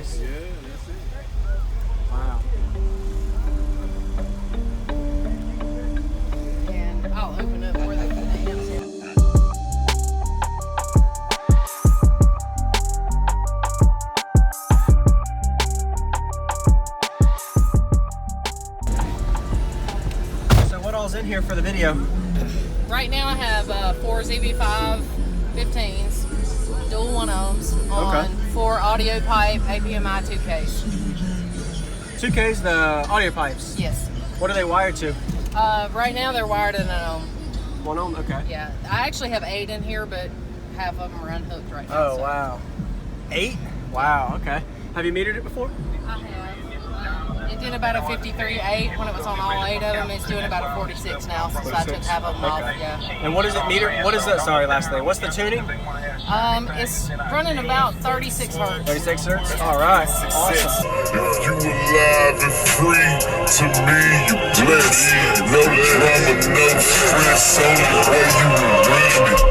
nice. Yeah, that's it. Wow. And I'll open up where they put the amps in. So what all's in here for the video? Right now I have 4 ZV5 15s, dual 1-ohms on 4 Audiopipe APMI 2Ks. 2Ks, the audio pipes. Yes. What are they wired to? Right now they're wired in an ohm. 1 ohm? Okay. Yeah, I actually have 8 in here, but half of them are unhooked right now. Oh, so. wow. 8? Wow, okay. Have you metered it before? I have. It did about a 53.8 when it was on all 8 of them. It's doing about a 46 now since I took half of them off. Yeah. And what is it meter? What is that? Sorry, last thing. What's the tuning? It's running about 36 hertz. 36 hertz? All right. Awesome. If you alive and free, to me you blessed. No drama, no stress, only way you run it.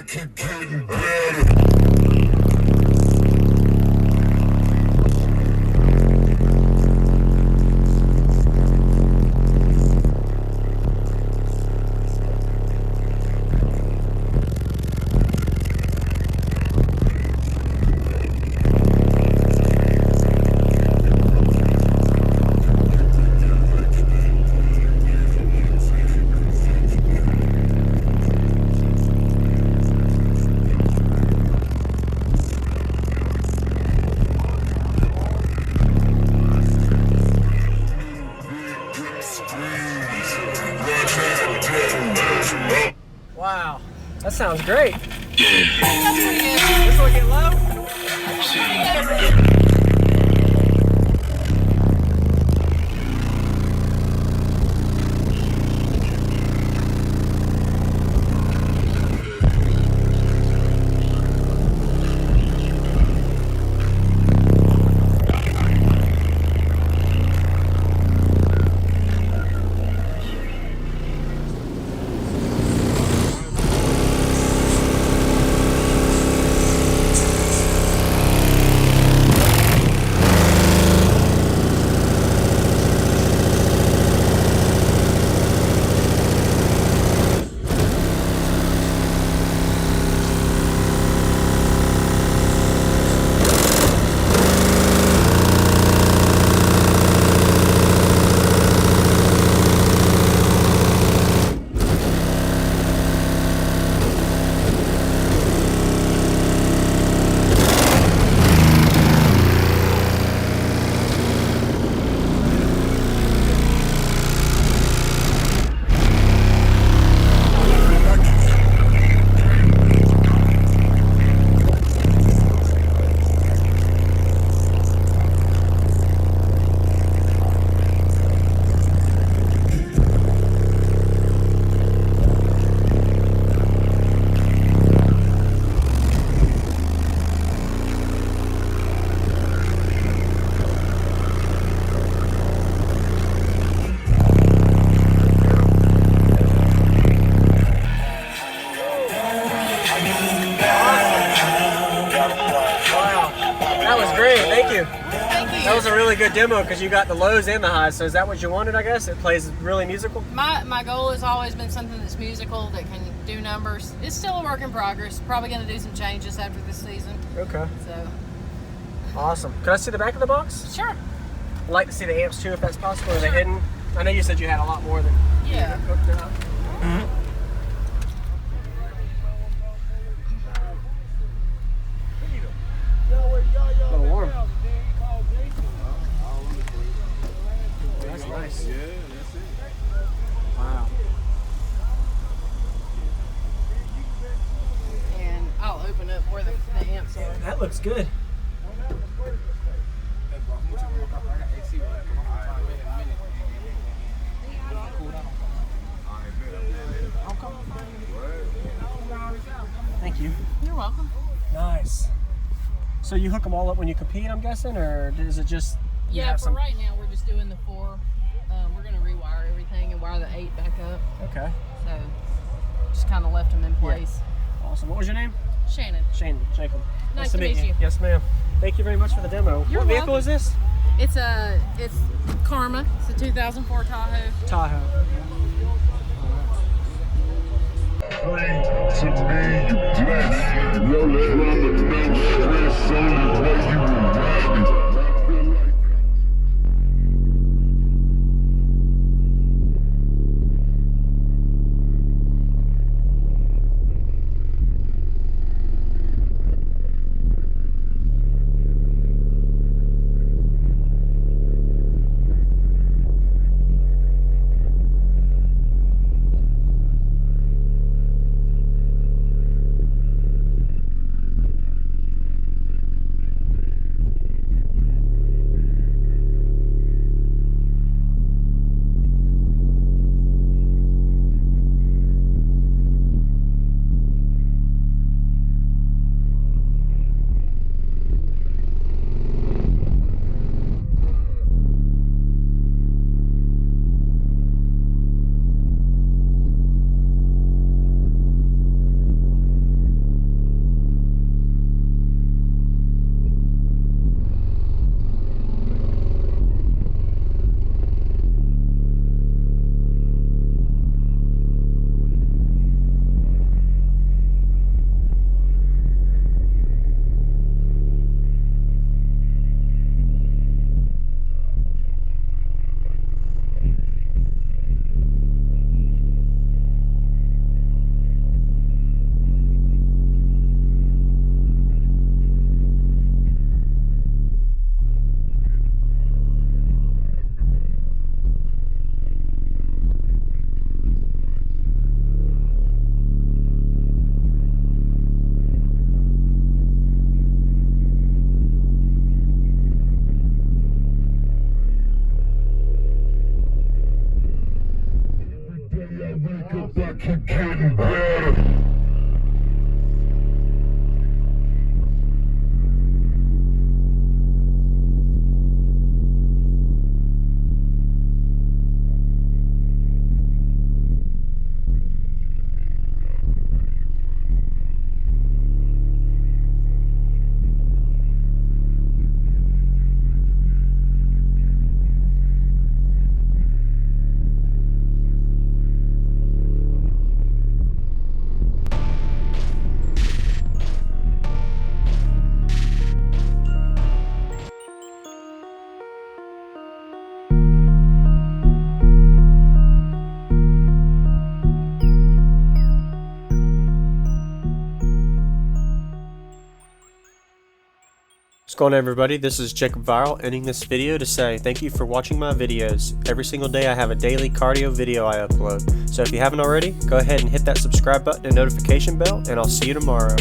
Keep getting better. Wow, that sounds great. That's pretty good. This one get low? really good demo because you got the lows and the highs. So is that what you wanted, I guess? It plays really musical? My goal has always been something that's musical, that can do numbers. It's still a work in progress. Probably going to do some changes after this season. Okay. So. Awesome. Can I see the back of the box? Sure. I'd like to see the amps too, if that's possible. Are they hidden? I know you said you had a lot more than Yeah. hooked up. A little warm. That's nice. Wow. And I'll open up where the amps are. That looks good. Thank you. You're welcome. Nice. So you hook them all up when you compete, I'm guessing, or is it just? You Yeah, have for some... right now, we're just doing the 4. We're going to rewire everything and wire the 8 back up. Okay. So, just kind of left them in place. Awesome. What was your name? Shannon. Shane. Jacob. Nice to meet you. Yes, ma'am. Thank you very much for the demo. You're what vehicle welcome. is this? It's Karma. It's a 2004 Tahoe. Tahoe. Free to me, you blessed. No drama, no stress, only way you ride it. Keep getting better. What's going on, everybody? This is Jacob Viral, ending this video to say thank you for watching my videos. Every single day I have a daily cardio video I upload. So if you haven't already, go ahead and hit that subscribe button and notification bell, and I'll see you tomorrow.